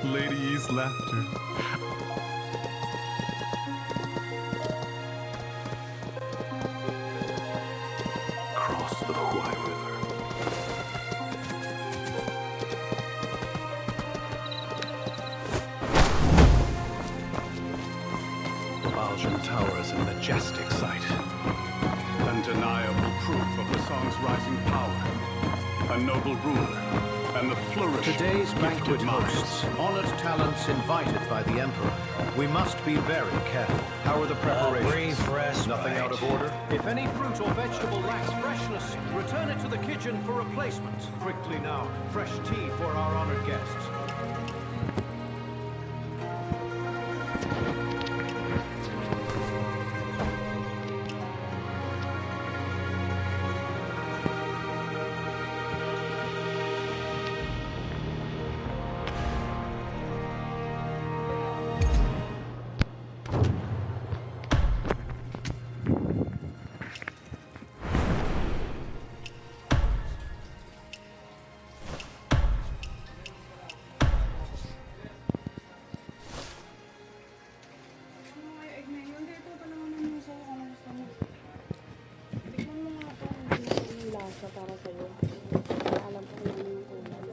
Ladies' laughter. Cross the Huai River. Baljun Tower is a majestic sight. Undeniable proof of the song's rising power. A noble ruler and the flourish Today's of banquet gifted minds. hosts, honored talents invited by the Emperor. We must be very careful. How are the preparations? Brief rest. Nothing out of order? If any fruit or vegetable lacks freshness, return it to the kitchen for replacement. Quickly now, fresh tea for our honored guests. para sa'yo. Alam ko kung ano yung ulam.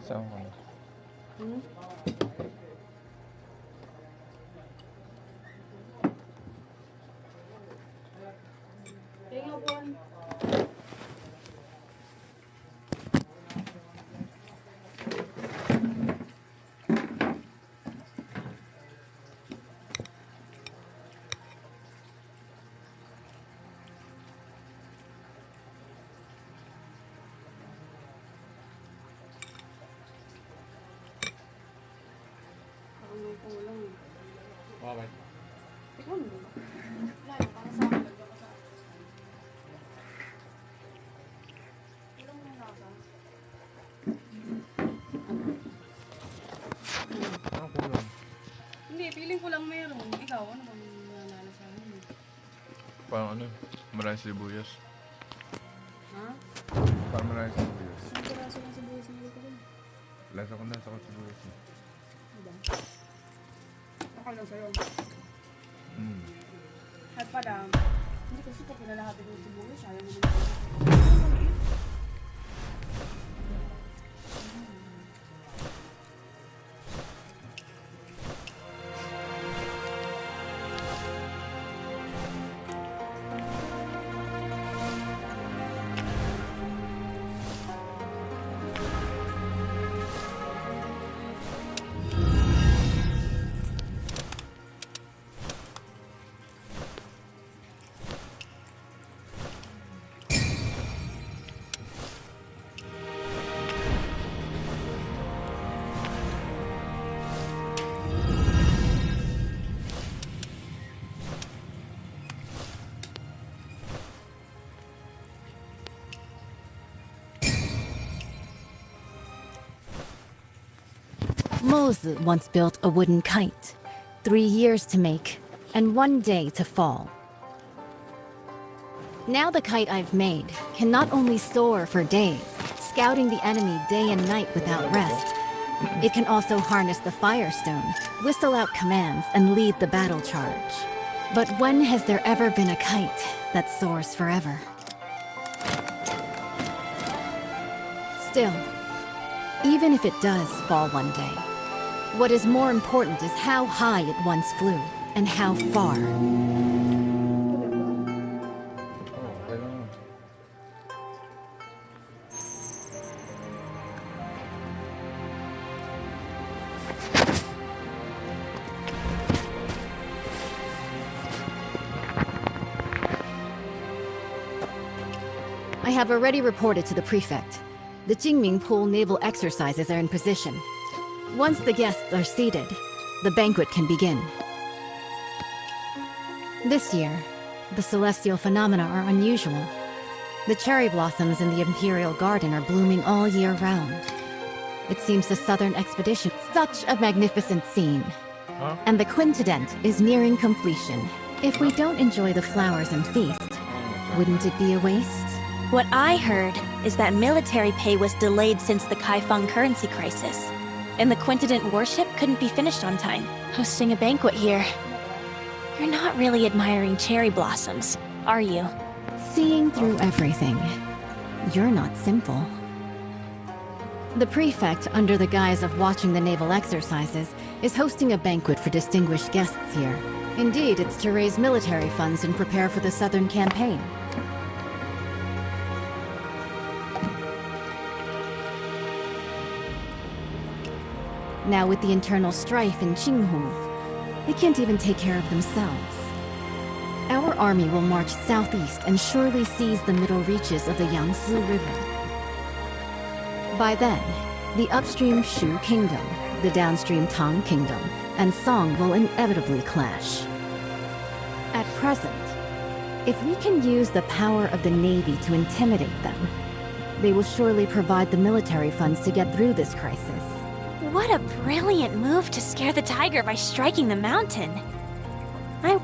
Saan ko na? Kaya buwan. Okay. Tikman mo. Wala, para sa akin. Ilang may lasa? Ano kulang? Hindi, feeling ko lang meron. Ikaw, ano bang nanalo sa amin? Parang ano? Maraming sibuyas. Ha? Parang maraming sibuyas. Isang piraso lang sa buhay sa Lasa ko nasa ko siguro. Diba? Okay lang sa'yo. Hmm. At parang, hindi kasi pag pinalahati ko yung sibuyas, ayaw mo din. Moses once built a wooden kite, 3 years to make, and 1 day to fall. Now the kite I've made can not only soar for days, scouting the enemy day and night without rest, it can also harness the Firestone, whistle out commands, and lead the battle charge. But when has there ever been a kite that soars forever? Still, even if it does fall one day, what is more important is how high it once flew, and how far. Oh, okay lang. I have already reported to the prefect. The Jingming Pool naval exercises are in position. Once the guests are seated, the banquet can begin. This year, the celestial phenomena are unusual. The cherry blossoms in the Imperial Garden are blooming all year round. It seems the Southern Expedition such a magnificent scene. Huh? And the quintessence is nearing completion. If we don't enjoy the flowers and feast, wouldn't it be a waste? What I heard is that military pay was delayed since the Kaifeng currency crisis, and the Quintident warship couldn't be finished on time. Hosting a banquet here. You're not really admiring cherry blossoms, are you? Seeing through everything. You're not simple. The prefect, under the guise of watching the naval exercises, is hosting a banquet for distinguished guests here. Indeed, it's to raise military funds and prepare for the southern campaign. Now with the internal strife in Qinghu, they can't even take care of themselves. Our army will march southeast and surely seize the middle reaches of the Yangtze River. By then, the upstream Shu Kingdom, the downstream Tang Kingdom, and Song will inevitably clash. At present, if we can use the power of the Navy to intimidate them, they will surely provide the military funds to get through this crisis. What a brilliant move to scare the tiger by striking the mountain.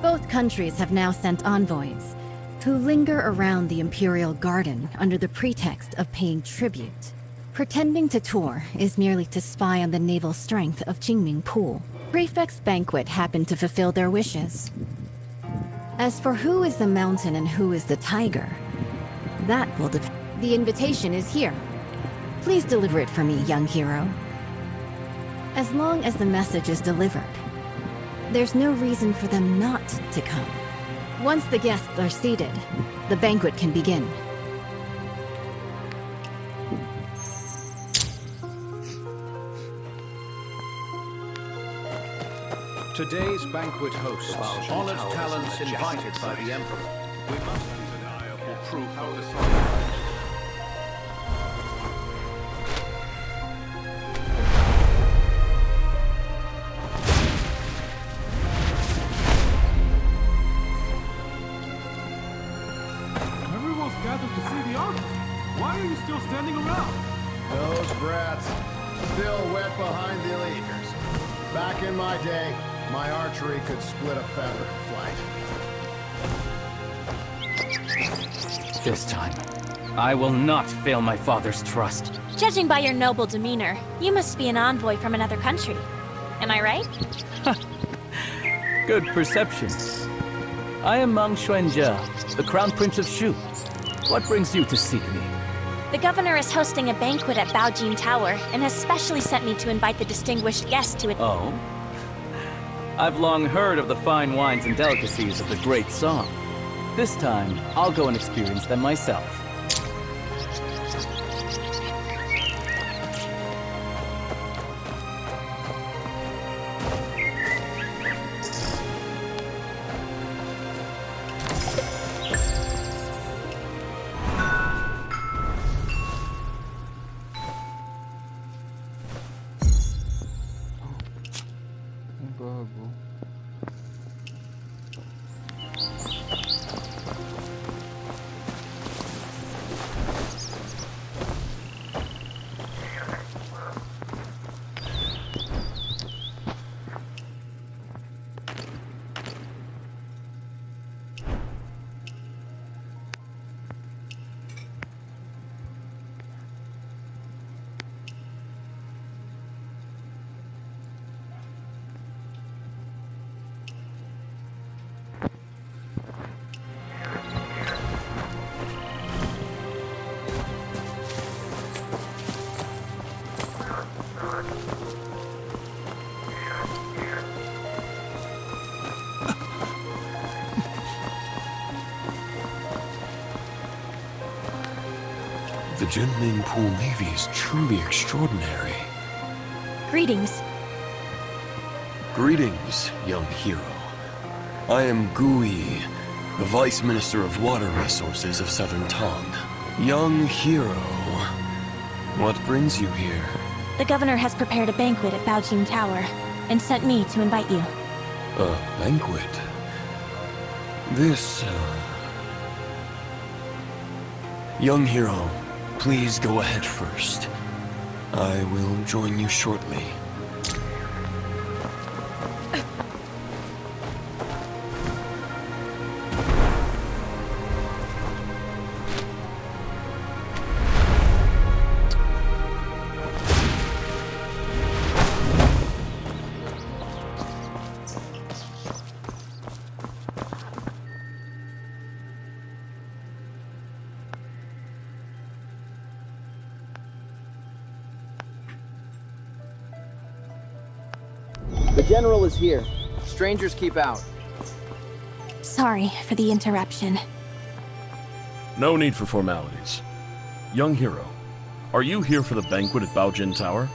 Both countries have now sent envoys, who linger around the Imperial Garden under the pretext of paying tribute. Pretending to tour is merely to spy on the naval strength of Jingming Pool. Prefect's banquet happened to fulfill their wishes. As for who is the mountain and who is the tiger, that will depend. The invitation is here. Please deliver it for me, young hero. As long as the message is delivered, there's no reason for them not to come. Once the guests are seated, the banquet can begin. Today's banquet hosts, honored talents invited by the Emperor. We must be undeniable proof of the sun. Everyone's gathered to see the army. Why are you still standing around? Those brats, still wet behind the leaders. Back in my day, my archery could split a feather in flight. This time, I will not fail my father's trust. Judging by your noble demeanor, you must be an envoy from another country. Am I right? Good perception. I am Mang Xuanjia, the Crown Prince of Shu. What brings you to seek me? The governor is hosting a banquet at Baojin Tower and has specially sent me to invite the distinguished guests to it. Oh? I've long heard of the fine wines and delicacies of the Great Song. This time, I'll go and experience them myself. Bago. The Jinming Pool Navy is truly extraordinary. Greetings. Greetings, young hero. I am Gui, the Vice Minister of Water Resources of Southern Tong. Young hero, what brings you here? The governor has prepared a banquet at Baojin Tower and sent me to invite you. A banquet? This, Young hero, please go ahead first. I will join you shortly. The General is here. Strangers keep out. Sorry for the interruption. No need for formalities. Young hero, are you here for the banquet at Baojin Tower?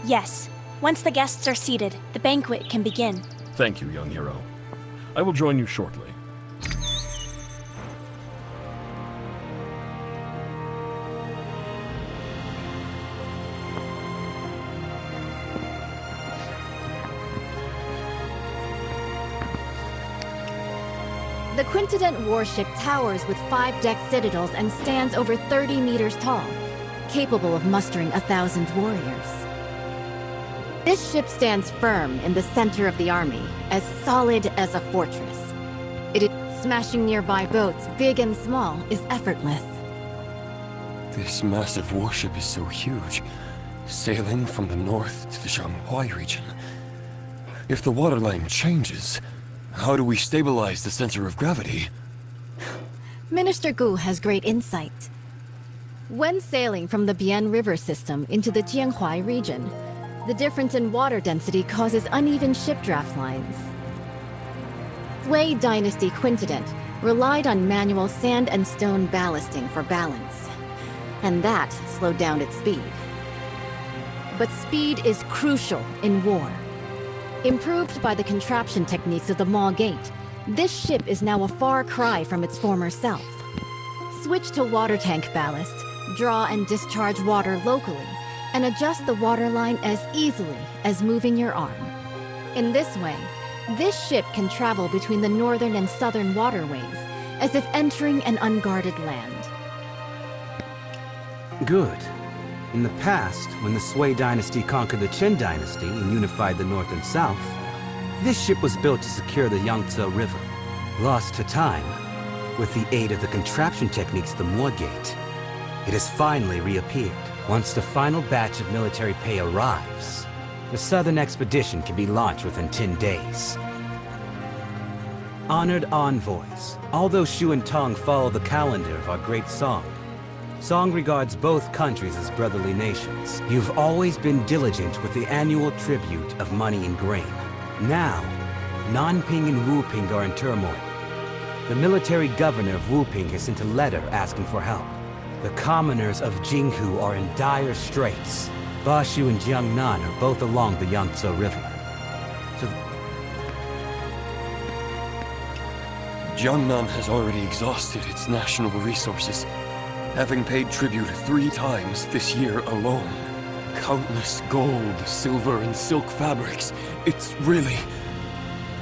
Yes. Once the guests are seated, the banquet can begin. Thank you, young hero. I will join you shortly. The Quintident warship towers with 5-deck citadels and stands over 30 meters tall, capable of mustering 1,000 warriors. This ship stands firm in the center of the army, as solid as a fortress. Smashing nearby boats, big and small, is effortless. This massive warship is so huge, sailing from the north to the Shanghai region. If the waterline changes, how do we stabilize the center of gravity? Minister Gu has great insight. When sailing from the Bian River system into the Jianhuai region, the difference in water density causes uneven ship draft lines. Sui Dynasty Quintident relied on manual sand and stone ballasting for balance, and that slowed down its speed. But speed is crucial in war. Improved by the contraption techniques of the Maw Gate, this ship is now a far cry from its former self. Switch to water tank ballast, draw and discharge water locally, and adjust the waterline as easily as moving your arm. In this way, this ship can travel between the northern and southern waterways, as if entering an unguarded land. Good. In the past, when the Sui dynasty conquered the Qin dynasty and unified the north and south, this ship was built to secure the Yangtze River. Lost to time, with the aid of the contraption techniques of the Maw Gate, it has finally reappeared. Once the final batch of military pay arrives, the southern expedition can be launched within 10 days. Honored envoys, although Shu and Tong follow the calendar of our great Song, Song regards both countries as brotherly nations. You've always been diligent with the annual tribute of money and grain. Now, Nanping and Wuping are in turmoil. The military governor of Wuping has sent a letter asking for help. The commoners of Jinghu are in dire straits. Bashu and Jiangnan are both along the Yangtze River. Jiangnan has already exhausted its national resources, having paid tribute 3 times this year alone. Countless gold, silver, and silk fabrics. It's really...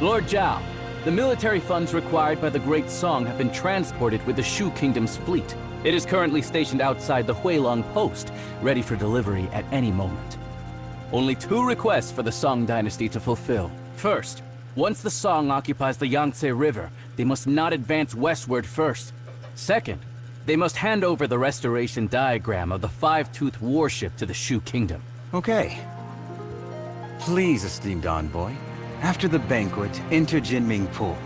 Lord Zhao, the military funds required by the Great Song have been transported with the Shu Kingdom's fleet. It is currently stationed outside the Huilong Post, ready for delivery at any moment. Only 2 requests for the Song Dynasty to fulfill. First, once the Song occupies the Yangtze River, they must not advance westward first. Second, they must hand over the restoration diagram of the Five-Toothed warship to the Shu Kingdom. Okay. Please, esteemed envoy, after the banquet, enter Jinming Pool.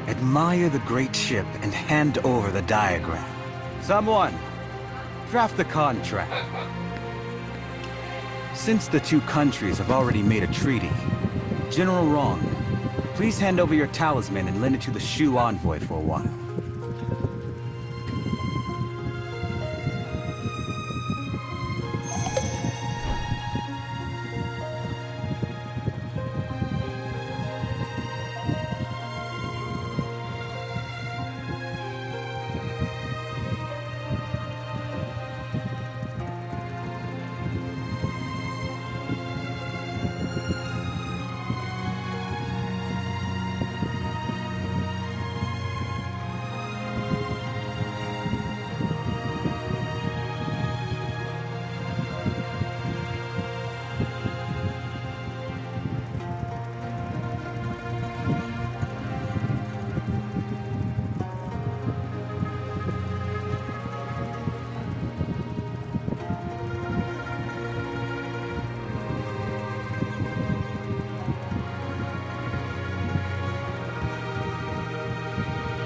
Admire the great ship and hand over the diagram. Someone, draft the contract. Since the 2 countries have already made a treaty, General Rong, please hand over your talisman and lend it to the Shu envoy for a while.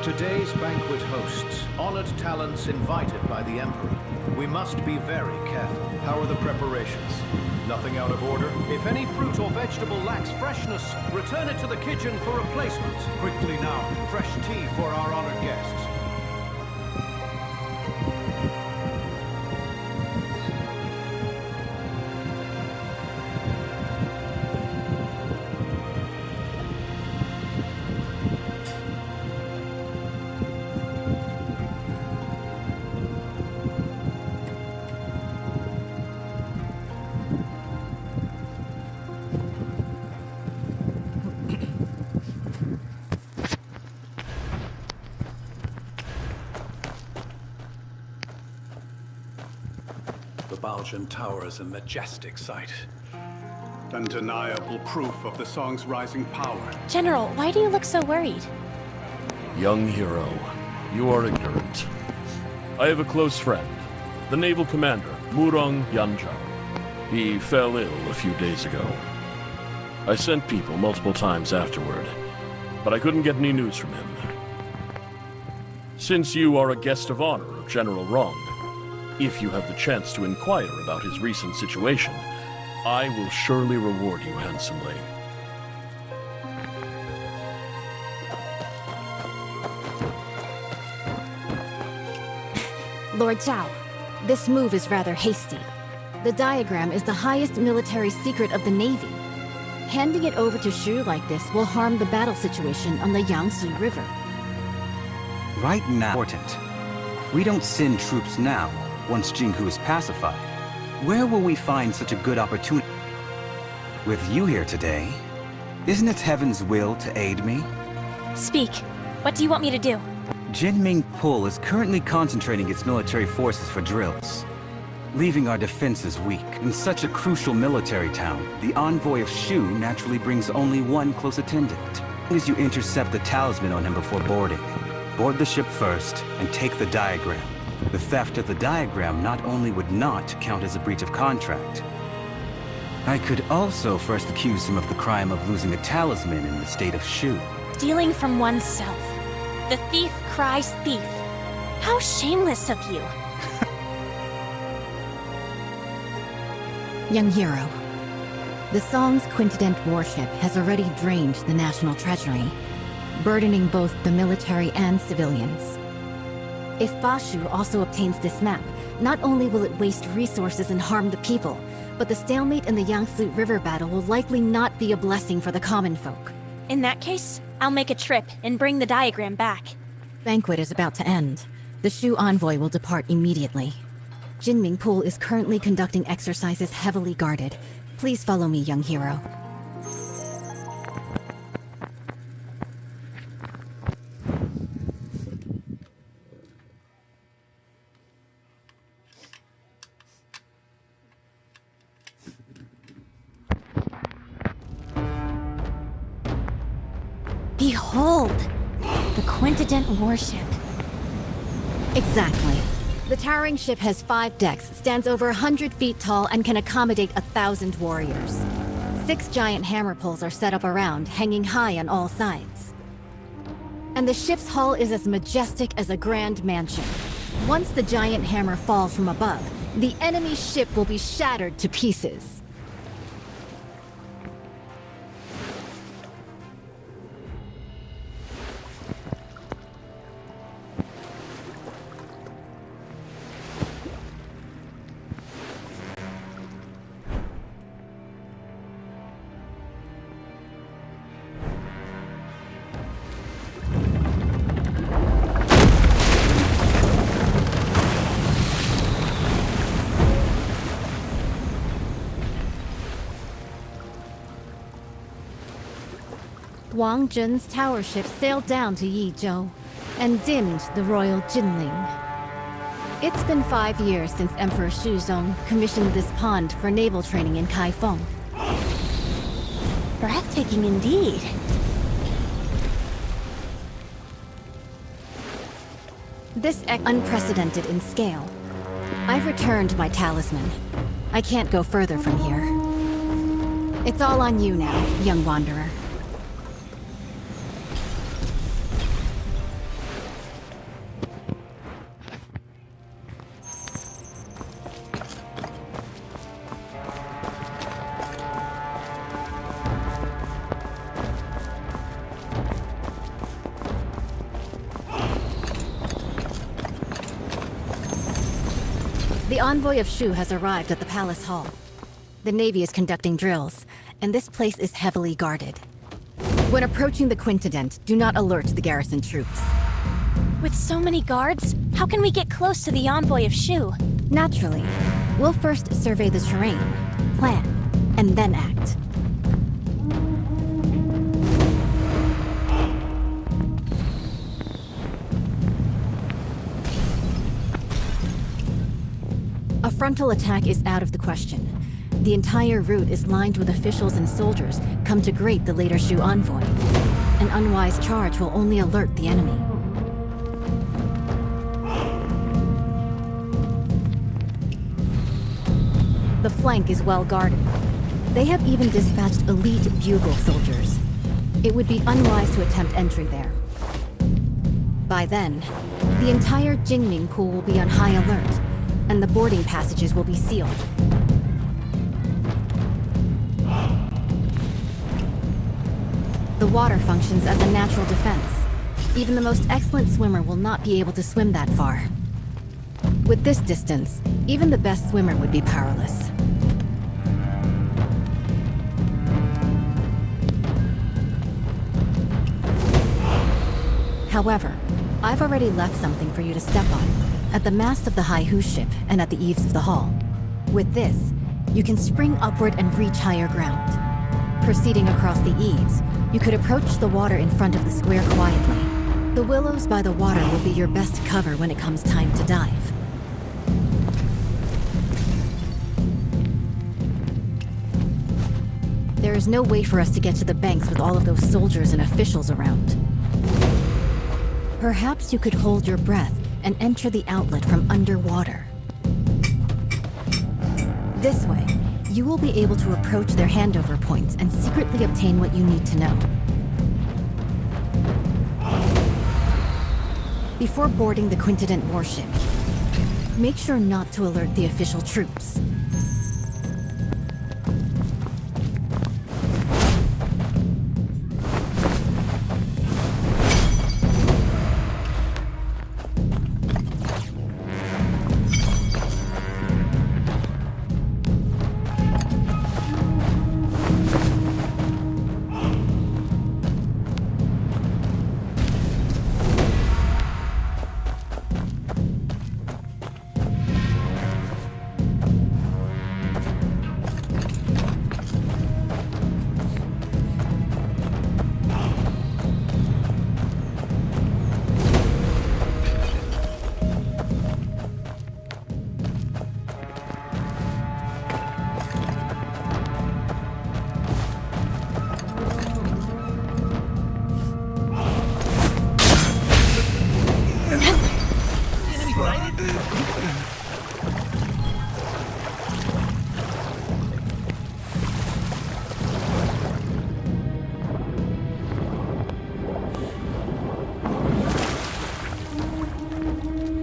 Today's banquet hosts honored talents invited by the Emperor. We must be very careful. How are the preparations? Nothing out of order? If any fruit or vegetable lacks freshness, return it to the kitchen for replacement. Quickly now, fresh tea for our honored guests. The Baojun Tower is a majestic sight. Undeniable proof of the Song's rising power. General, why do you look so worried? Young hero, you are ignorant. I have a close friend, the naval commander, Murong Yanzhao. He fell ill a few days ago. I sent people multiple times afterward, but I couldn't get any news from him. Since you are a guest of honor of General Rong, if you have the chance to inquire about his recent situation, I will surely reward you handsomely. Lord Zhao, this move is rather hasty. The diagram is the highest military secret of the Navy. Handing it over to Shu like this will harm the battle situation on the Yangtze River. Right now, important. We don't send troops now, once Jinghu is pacified. Where will we find such a good opportunity? With you here today, isn't it heaven's will to aid me? Speak. What do you want me to do? Jinming Pool is currently concentrating its military forces for drills, leaving our defenses weak. In such a crucial military town, the envoy of Shu naturally brings only one close attendant. As long as you intercept the talisman on him before boarding, board the ship first and take the diagram. The theft of the diagram not only would not count as a breach of contract, I could also first accuse him of the crime of losing a talisman in the state of Shu. Stealing from oneself. The thief cries thief. How shameless of you. Young hero, the Song's Quintident warship has already drained the national treasury, burdening both the military and civilians. If Bashu also obtains this map, not only will it waste resources and harm the people, but the stalemate in the Yangtze River battle will likely not be a blessing for the common folk. In that case, I'll make a trip and bring the diagram back. Banquet is about to end. The Shu envoy will depart immediately. Jinming Pool is currently conducting exercises heavily guarded. Please follow me, young hero. Behold! The Quintident warship. Exactly. The towering ship has 5 decks, stands over 100 feet tall, and can accommodate 1,000 warriors. 6 giant hammer poles are set up around, hanging high on all sides. And the ship's hull is as majestic as a grand mansion. Once the giant hammer falls from above, the enemy ship will be shattered to pieces. Wang Zhen's tower ship sailed down to Yizhou and dimmed the royal Jinling. It's been 5 years since Emperor Shuzong commissioned this pond for naval training in Kaifeng. Breathtaking indeed. This unprecedented in scale. I've returned my talisman. I can't go further from here. It's all on you now, young wanderer. The envoy of Shu has arrived at the palace hall. The Navy is conducting drills, and this place is heavily guarded. When approaching the Quintident, do not alert the garrison troops. With so many guards, how can we get close to the envoy of Shu? Naturally. We'll first survey the terrain, plan, and then act. A frontal attack is out of the question. The entire route is lined with officials and soldiers come to greet the later Shu envoy. An unwise charge will only alert the enemy. The flank is well guarded. They have even dispatched elite bugle soldiers. It would be unwise to attempt entry there. By then, the entire Jinming Pool will be on high alert, and the boarding passages will be sealed. The water functions as a natural defense. Even the most excellent swimmer will not be able to swim that far. With this distance, even the best swimmer would be powerless. However, I've already left something for you to step on, at the mast of the Haihu ship and at the eaves of the hull. With this, you can spring upward and reach higher ground. Proceeding across the eaves, you could approach the water in front of the square quietly. The willows by the water will be your best cover when it comes time to dive. There is no way for us to get to the banks with all of those soldiers and officials around. Perhaps you could hold your breath and enter the outlet from underwater. This way, you will be able to approach their handover points and secretly obtain what you need to know. Before boarding the Quintident warship, make sure not to alert the official troops.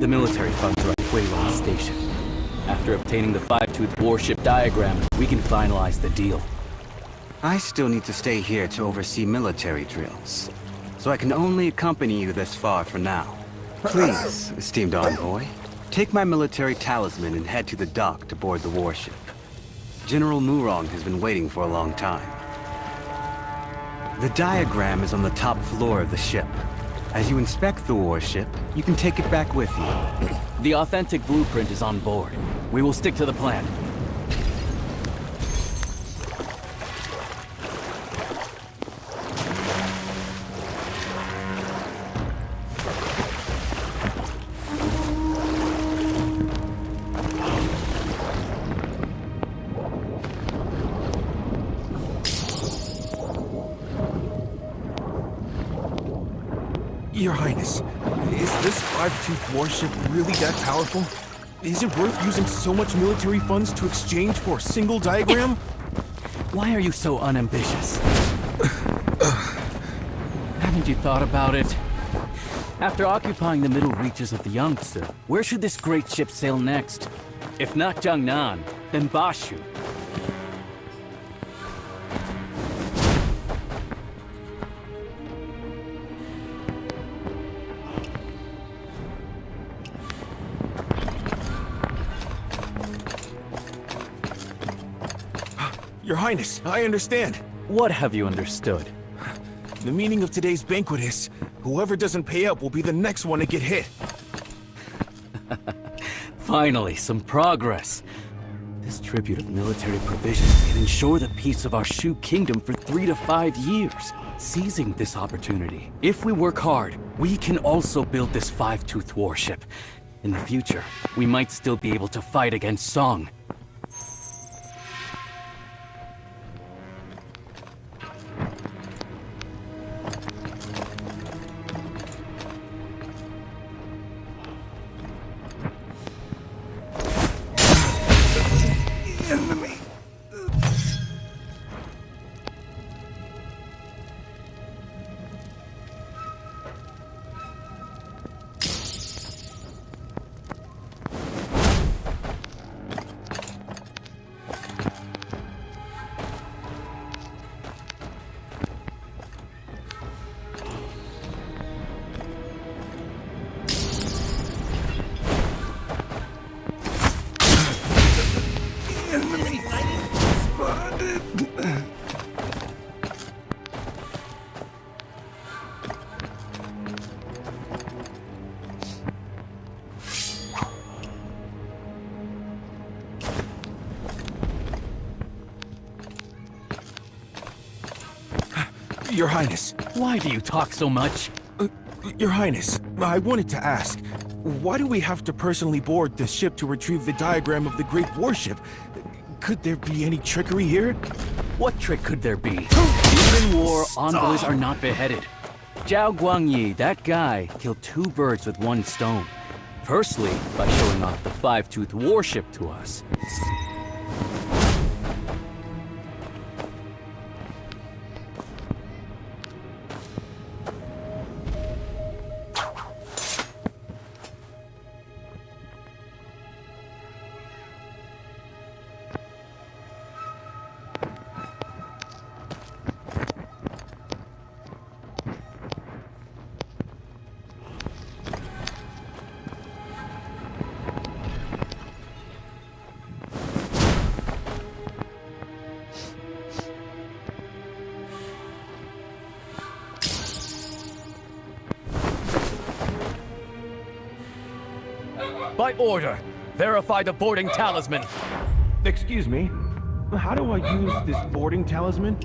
The military funds are at Huilong Station. After obtaining the Five-Tooth warship diagram, we can finalize the deal. I still need to stay here to oversee military drills, so I can only accompany you this far for now. Please, esteemed envoy, take my military talisman and head to the dock to board the warship. General Murong has been waiting for a long time. The diagram is on the top floor of the ship. As you inspect the warship, you can take it back with you. The authentic blueprint is on board. We will stick to the plan. Your Highness, is this Five-Tooth warship really that powerful? Is it worth using so much military funds to exchange for a single diagram? Why are you so unambitious? Haven't you thought about it? After occupying the middle reaches of the Yangtze, where should this great ship sail next? If not Jiangnan, then Bashu. Your Highness, I understand. What have you understood? The meaning of today's banquet is, whoever doesn't pay up will be the next one to get hit. Finally, some progress. This tribute of military provisions can ensure the peace of our Shu Kingdom for 3 to 5 years. Seizing this opportunity, if we work hard, we can also build this Five-Tooth warship. In the future, we might still be able to fight against Song. Your Highness. Why do you talk so much? Your Highness, I wanted to ask, why do we have to personally board the ship to retrieve the diagram of the Great Warship? Could there be any trickery here? What trick could there be? Even in war, envoys are not beheaded. Zhao Guangyi, that guy, killed 2 birds with 1 stone. Firstly, by showing off the Five-Tooth warship to us. By order, verify the boarding talisman. Excuse me? How do I use this boarding talisman?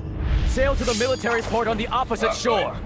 Sail to the military port on the opposite shore.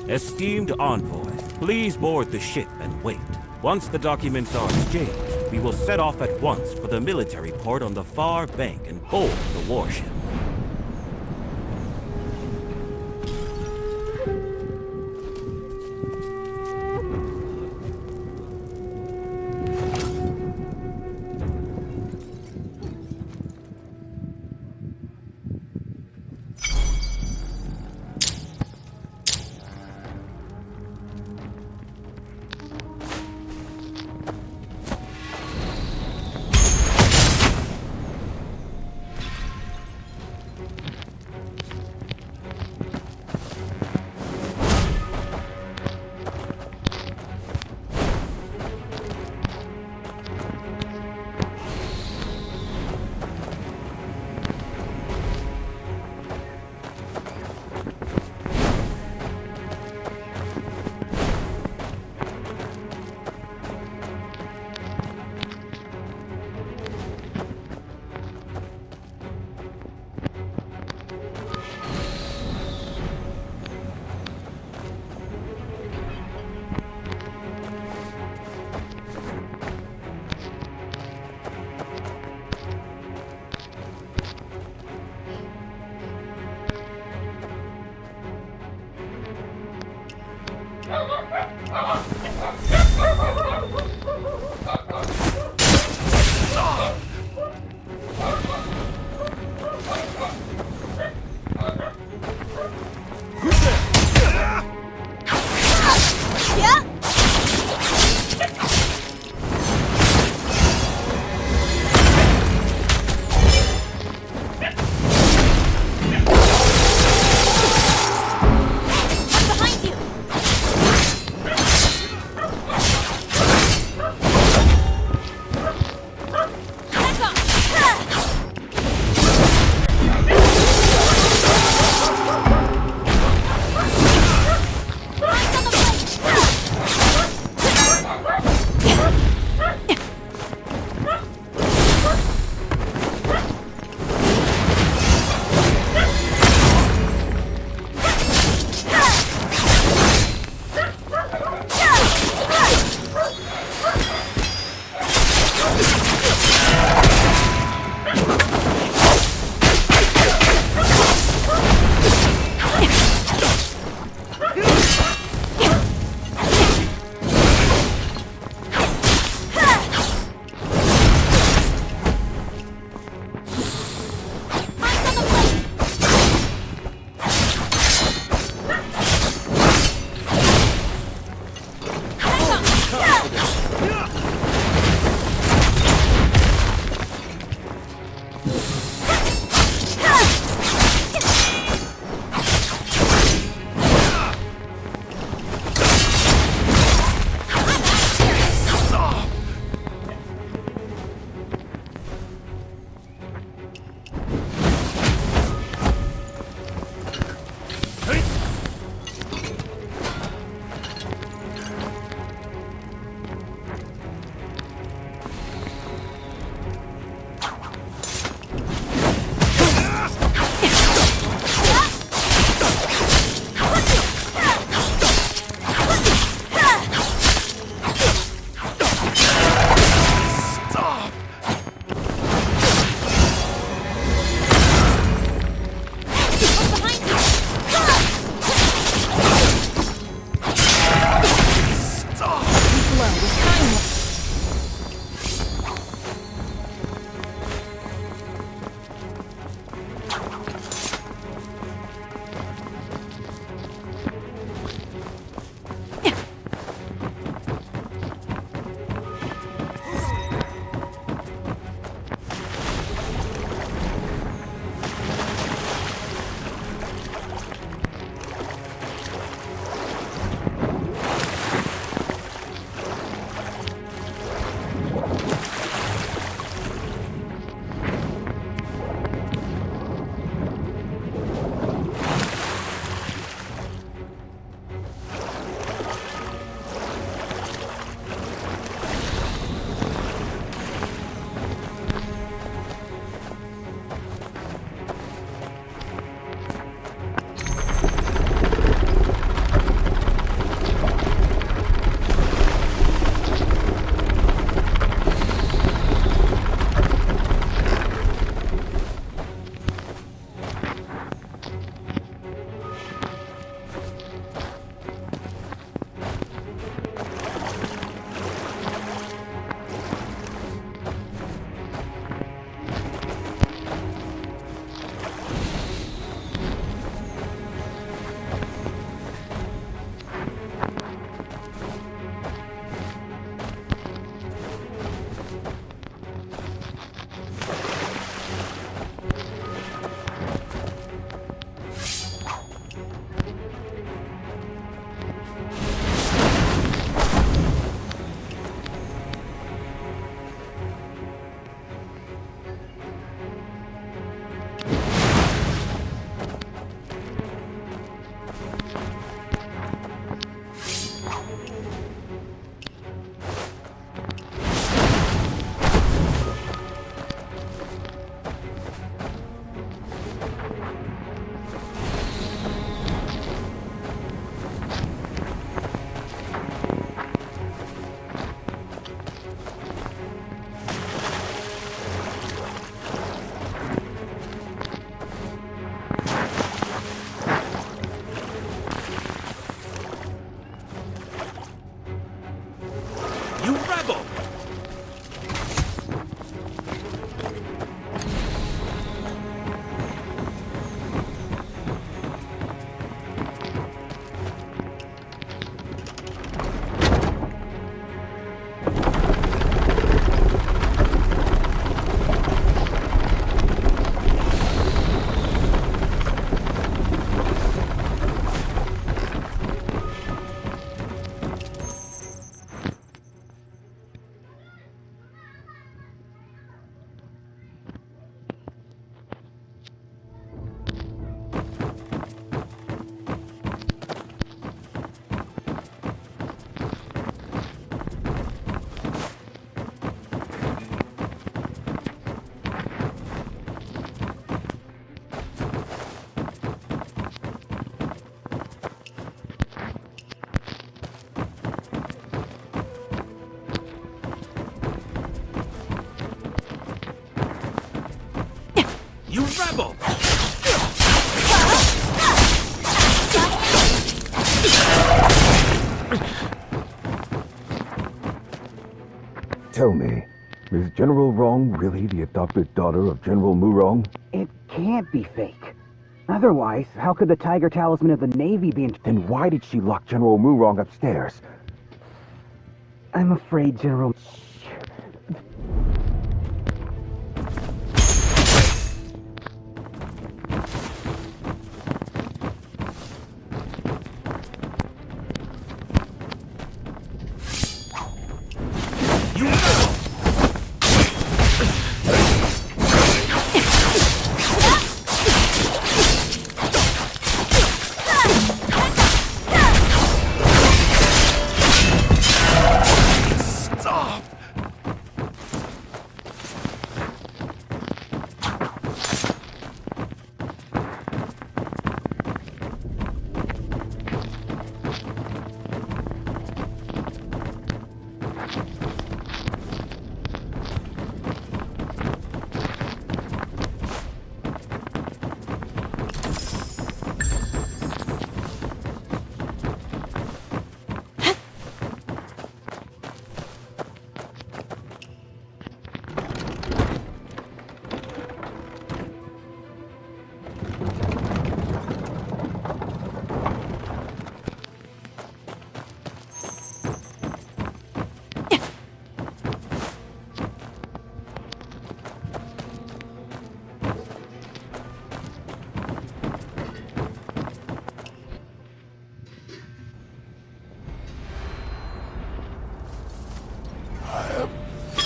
Esteemed envoy, please board the ship and wait. Once the documents are exchanged, we will set off at once for the military port on the far bank and board the warship. Tell me, is General Rong really the adopted daughter of General Murong? It can't be fake. Otherwise, how could the Tiger Talisman of the Navy be in— Then why did she lock General Murong upstairs? I'm afraid General—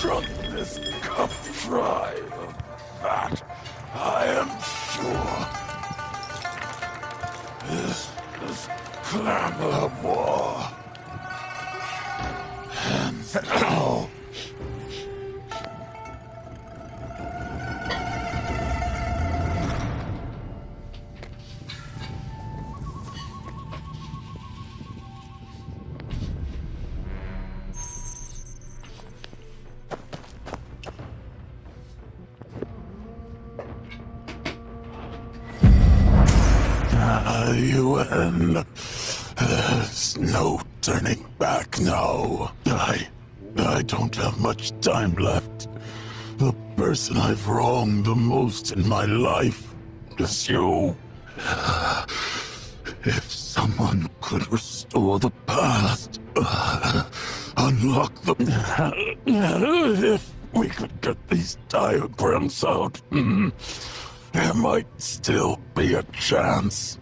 drunk this cup dry of that, I am sure. This clamor of war. And now... UN. There's no turning back now. I don't have much time left. The person I've wronged the most in my life is you. If someone could restore the past, unlock the... If we could get these diagrams out, there might still be a chance.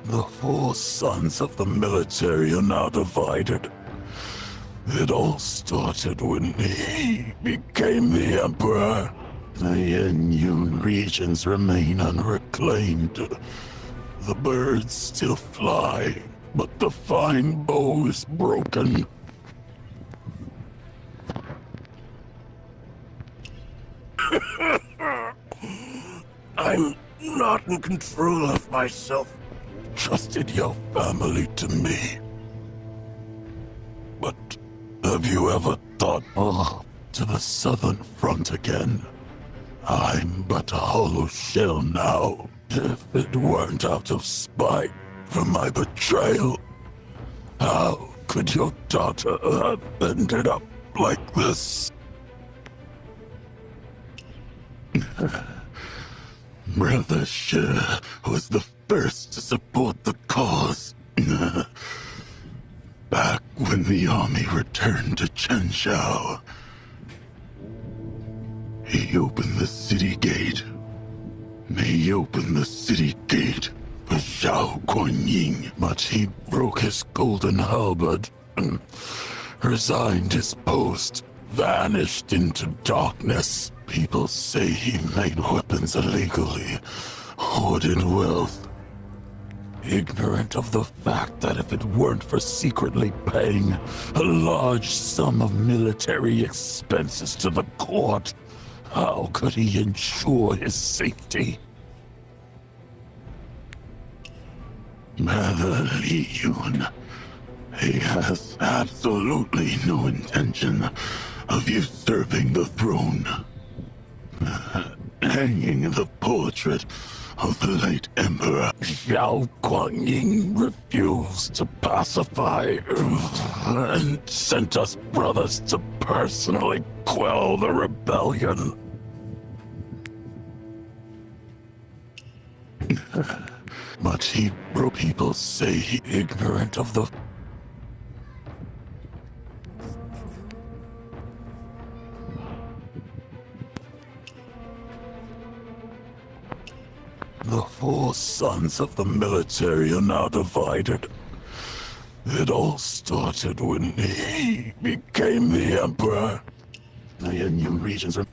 The four sons of the military are now divided. It all started when he became the Emperor. The Yenyun regions remain unreclaimed. The birds still fly, but the fine bow is broken. I'm not in control of myself. Trusted your family to me. But have you ever thought to the southern front again? I'm but a hollow shell now. If it weren't out of spite for my betrayal, how could your daughter have ended up like this? Brother Shi was the first to support the cause. Back when the army returned to Chenshao, he opened the city gate. He opened the city gate for Zhao Guanyin, but he broke his golden halberd and resigned his post, vanished into darkness. People say he made weapons illegally, hoarded wealth, ignorant of the fact that if it weren't for secretly paying a large sum of military expenses to the court, how could he ensure his safety? Brother Li Yun, he has absolutely no intention of usurping the throne. hanging the portrait of the late Emperor Xiao Guangying refused to pacify and sent us brothers to personally quell the rebellion. But Hebrew people say he ignorant of the four sons of the military are now divided. It all started when he became the emperor. The new regions are...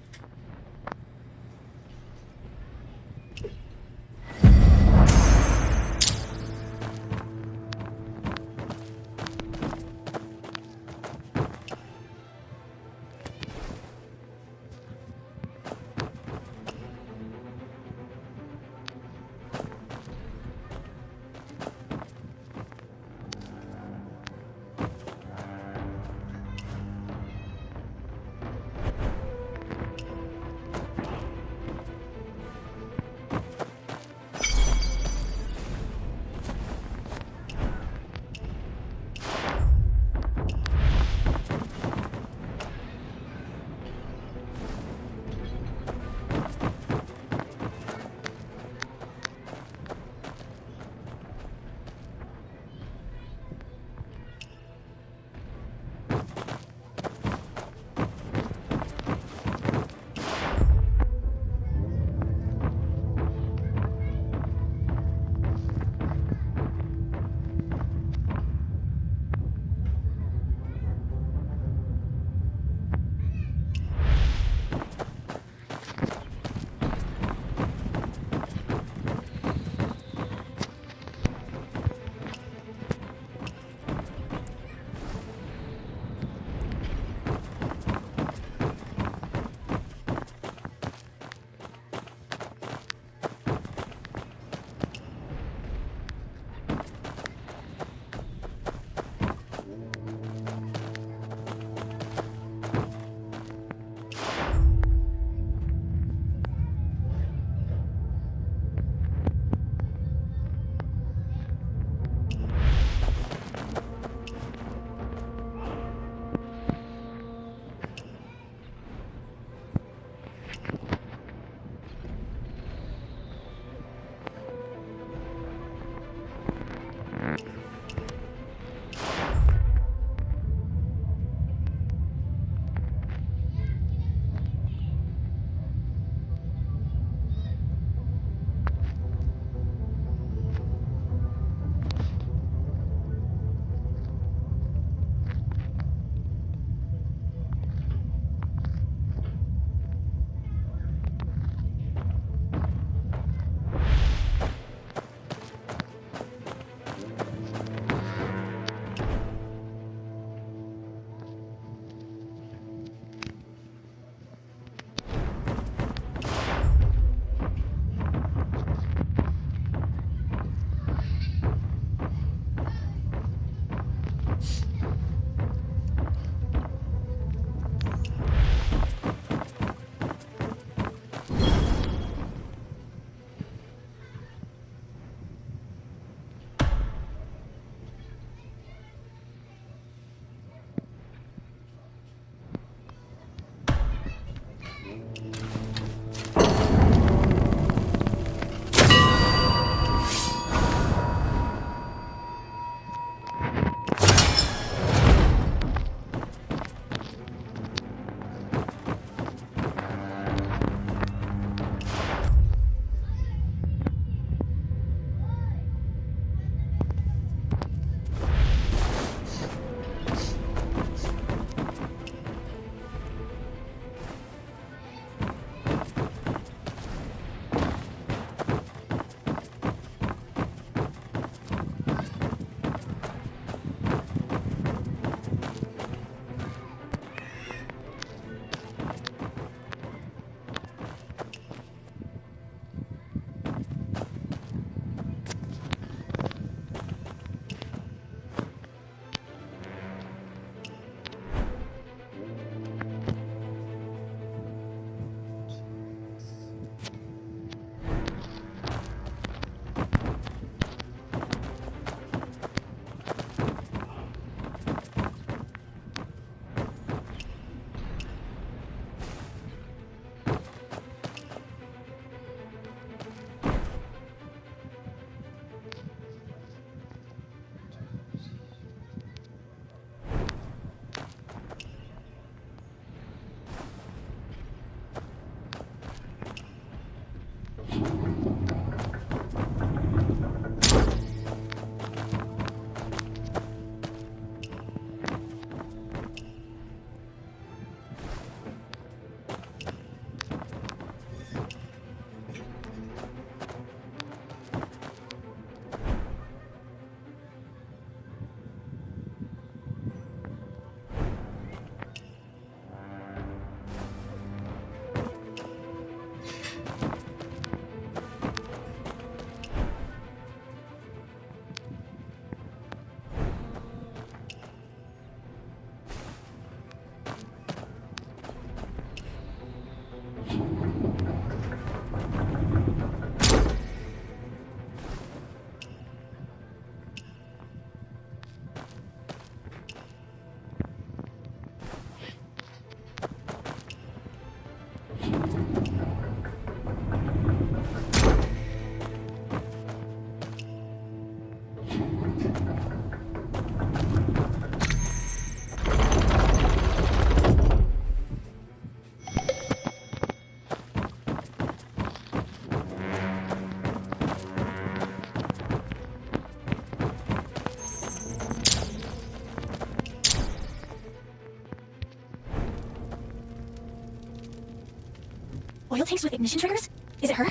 tanks with ignition triggers? Is it her?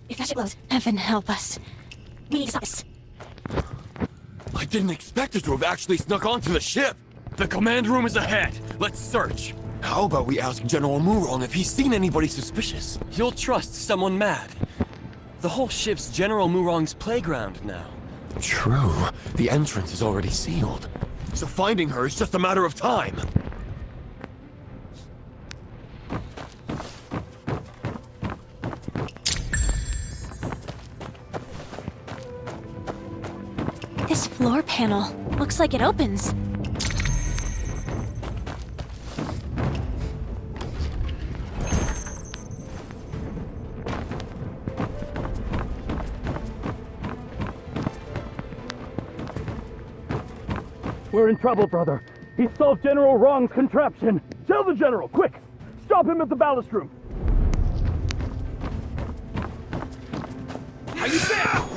If that shit blows, heaven help us. We need to stop this. I didn't expect her to have actually snuck onto the ship. The command room is ahead. Let's search. How about we ask General Murong if he's seen anybody suspicious? He'll trust someone mad. The whole ship's General Murong's playground now. True. The entrance is already sealed. So finding her is just a matter of time. This floor panel looks like it opens. We're in trouble, brother. He solved General Wrong's contraption. Tell the General, quick! Stop him at the ballast room. How you say?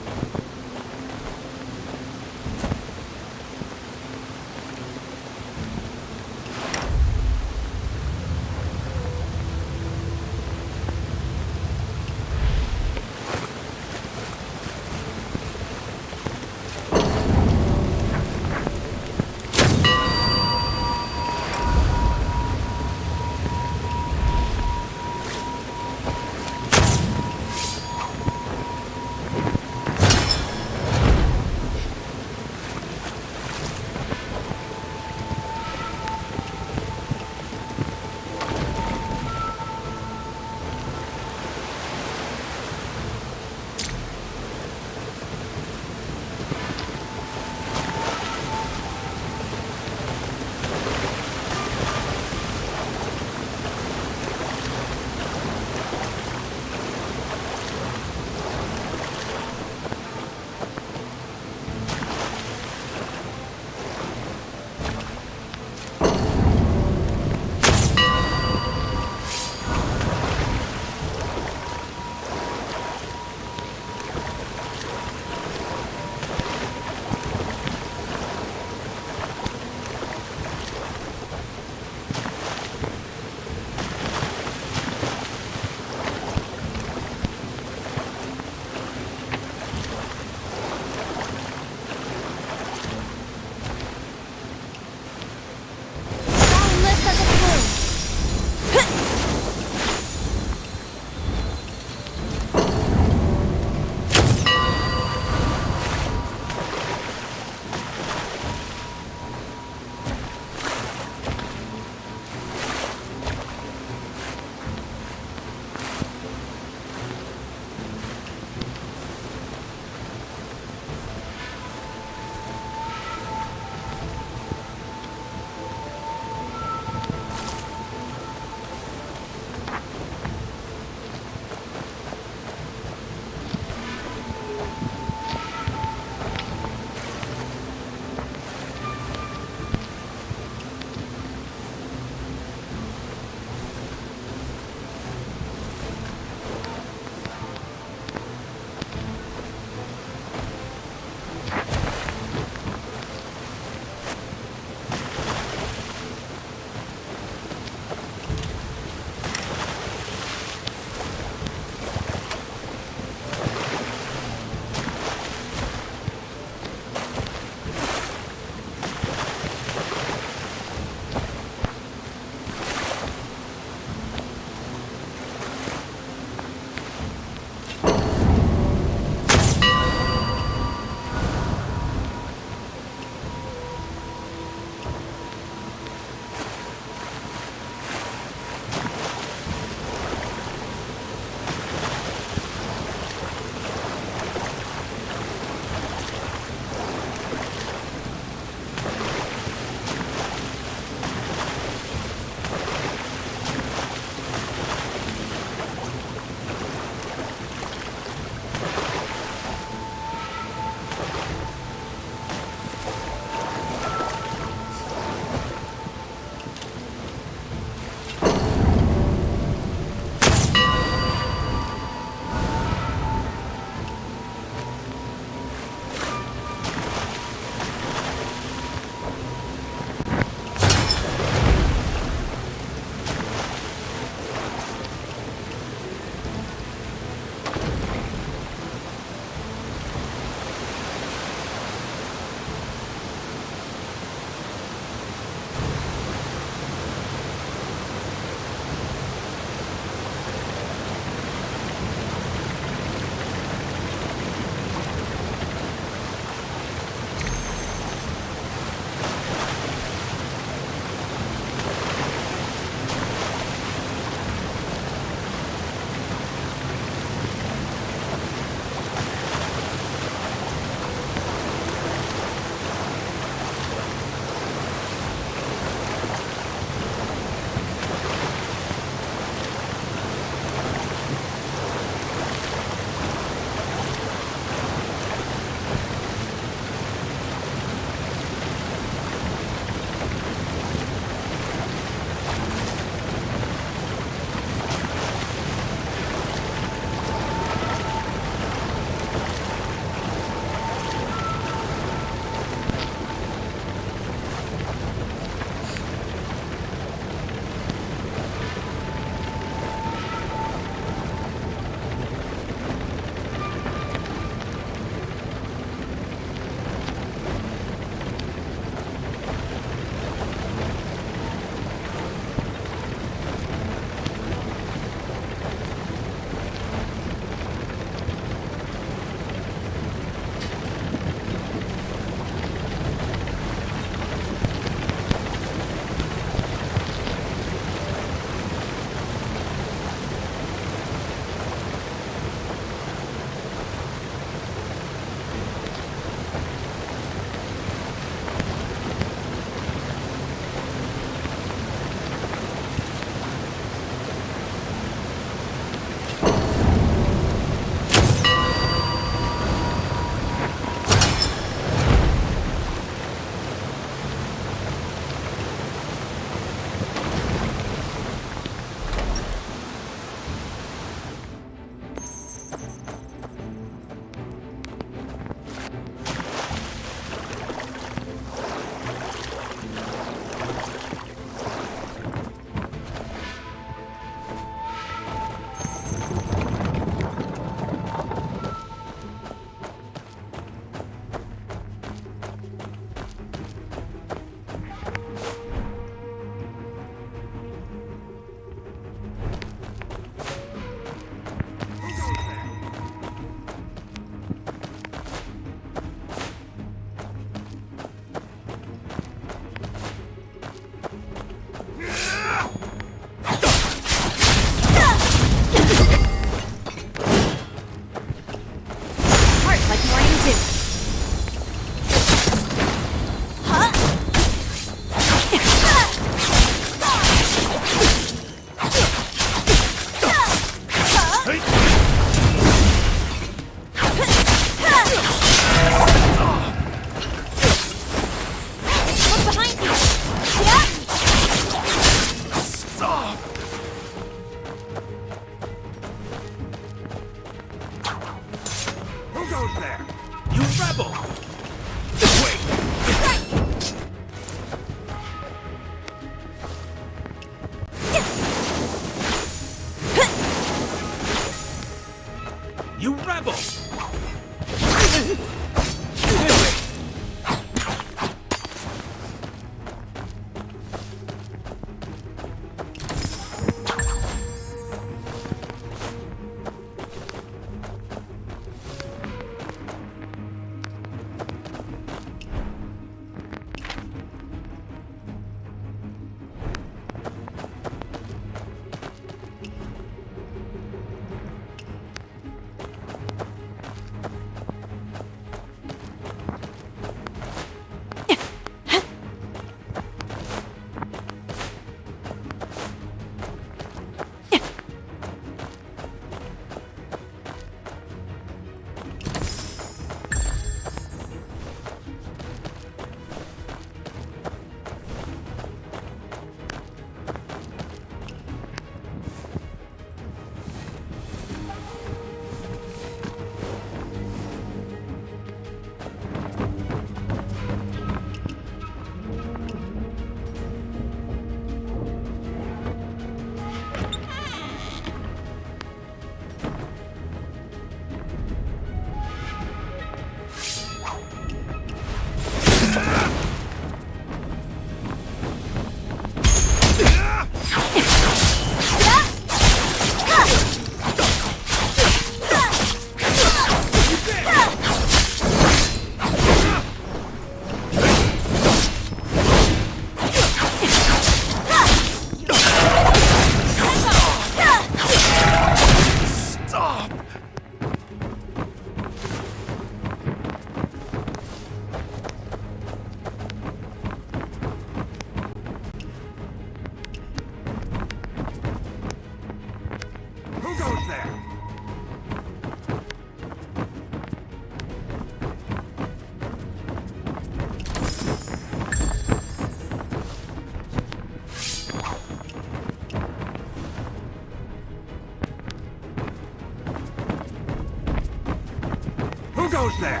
goes there?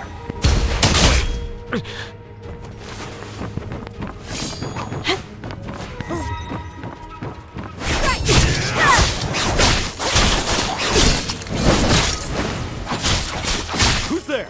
Who's there?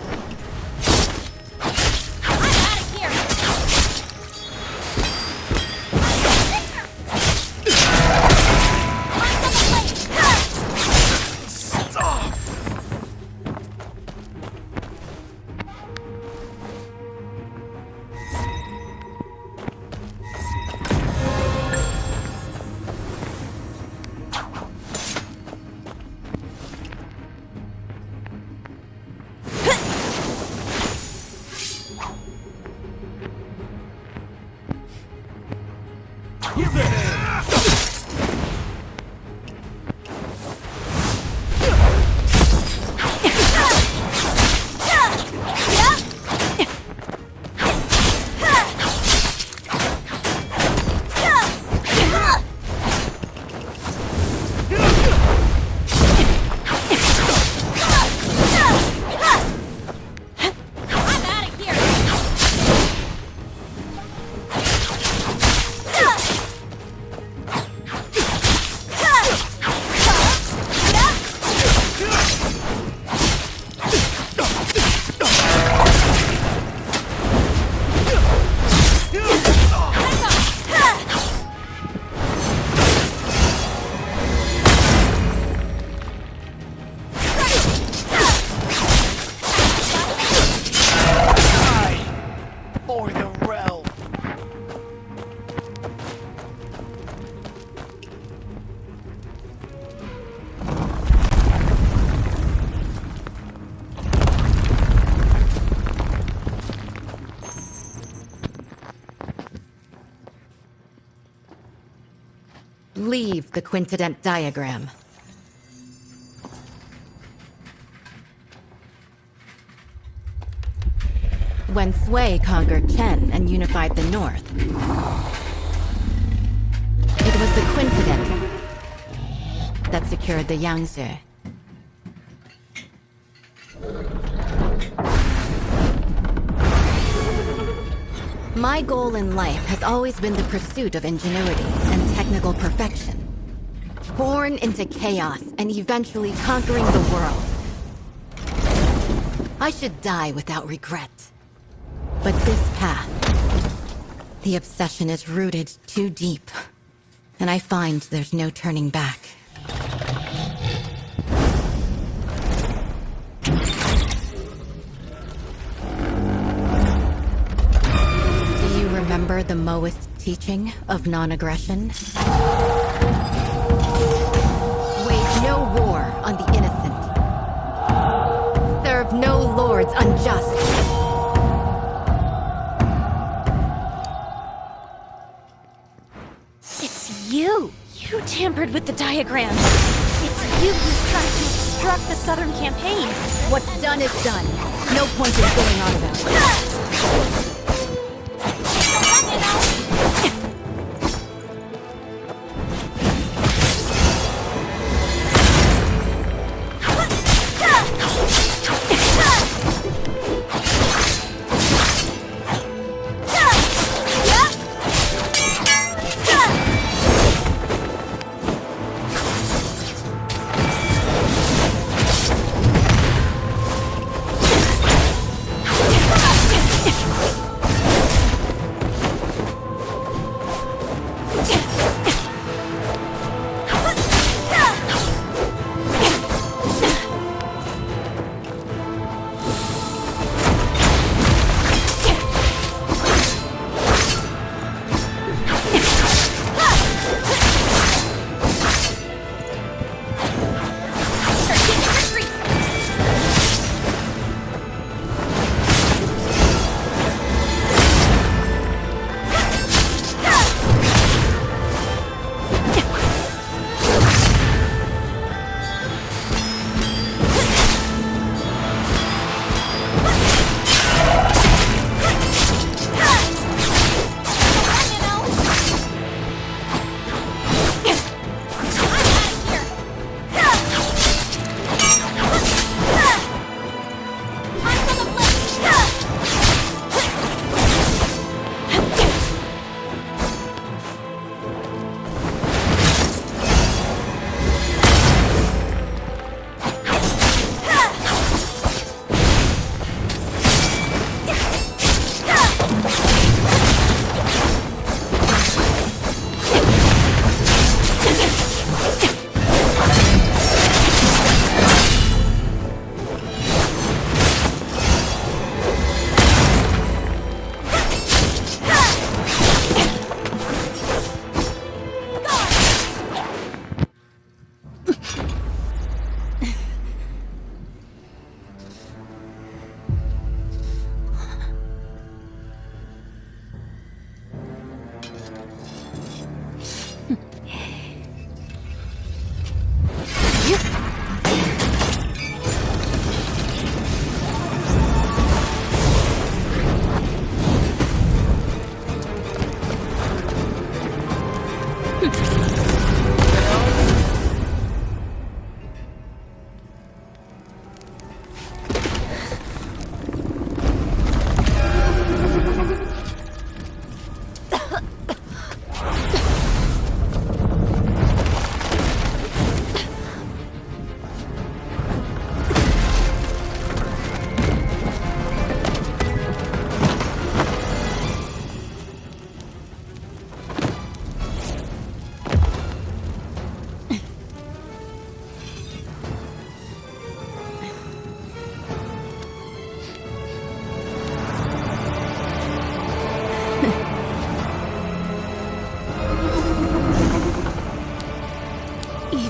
Leave the quintident diagram. When Sui conquered Chen and unified the North, it was the quintident that secured the Yangtze. My goal in life has always been the pursuit of ingenuity and technical perfection. Born into chaos and eventually conquering the world. I should die without regret. But this path, the obsession is rooted too deep, and I find there's no turning back. Remember the Moist teaching of non-aggression? Wage no war on the innocent. Serve no lords unjust. It's you! You tampered with the diagram! It's you who's trying to obstruct the Southern campaign! What's done is done. No point in going on about it.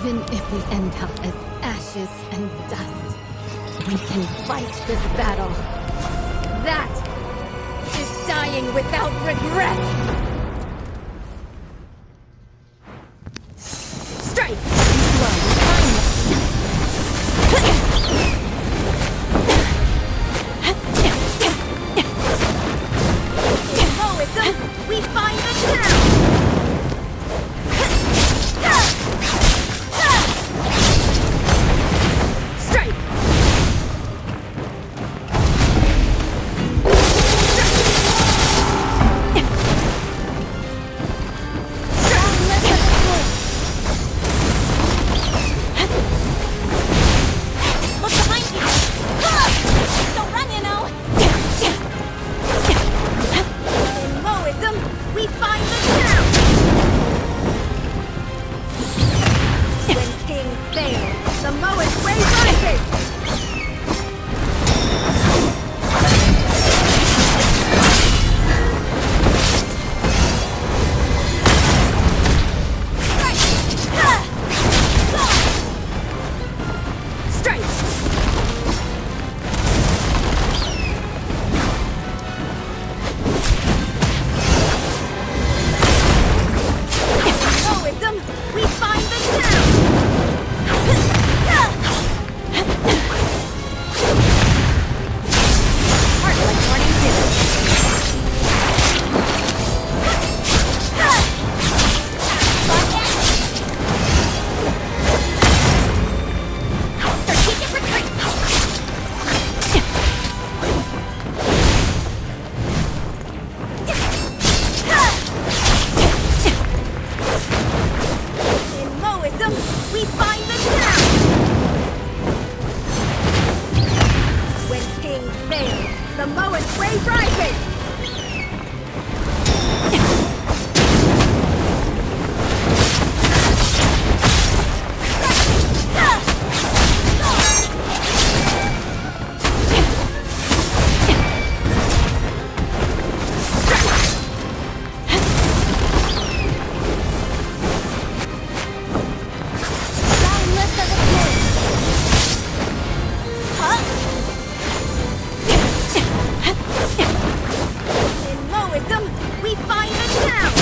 Even if we end up as ashes and dust, we can fight this battle. That is dying without regret! Strike! Blow with Heroism, we find the town! Strike! Look behind you! Don't run, you know! In Moism, we find the town! When kings fail, the Moist Way rises! Strike! Heroism, we find the town! Heart like morning dew. Strategic retreat! In Moism, we find the town! When kings fail, the Moist Way rises! Boundless as a flame! In Moism, we find the town!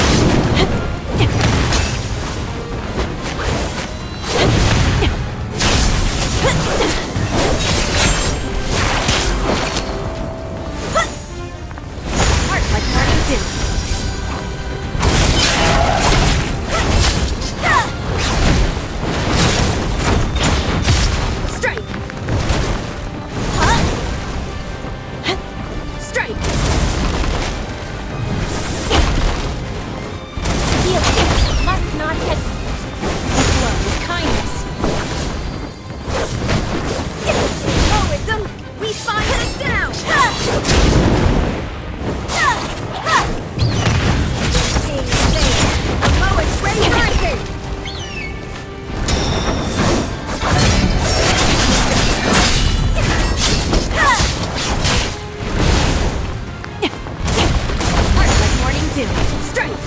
Heart like morning dew. Strike! Strike! You must not get blown with kindness. Moism, we find the town! King fails, the Moist Way rises! Heart like morning dew. Strike!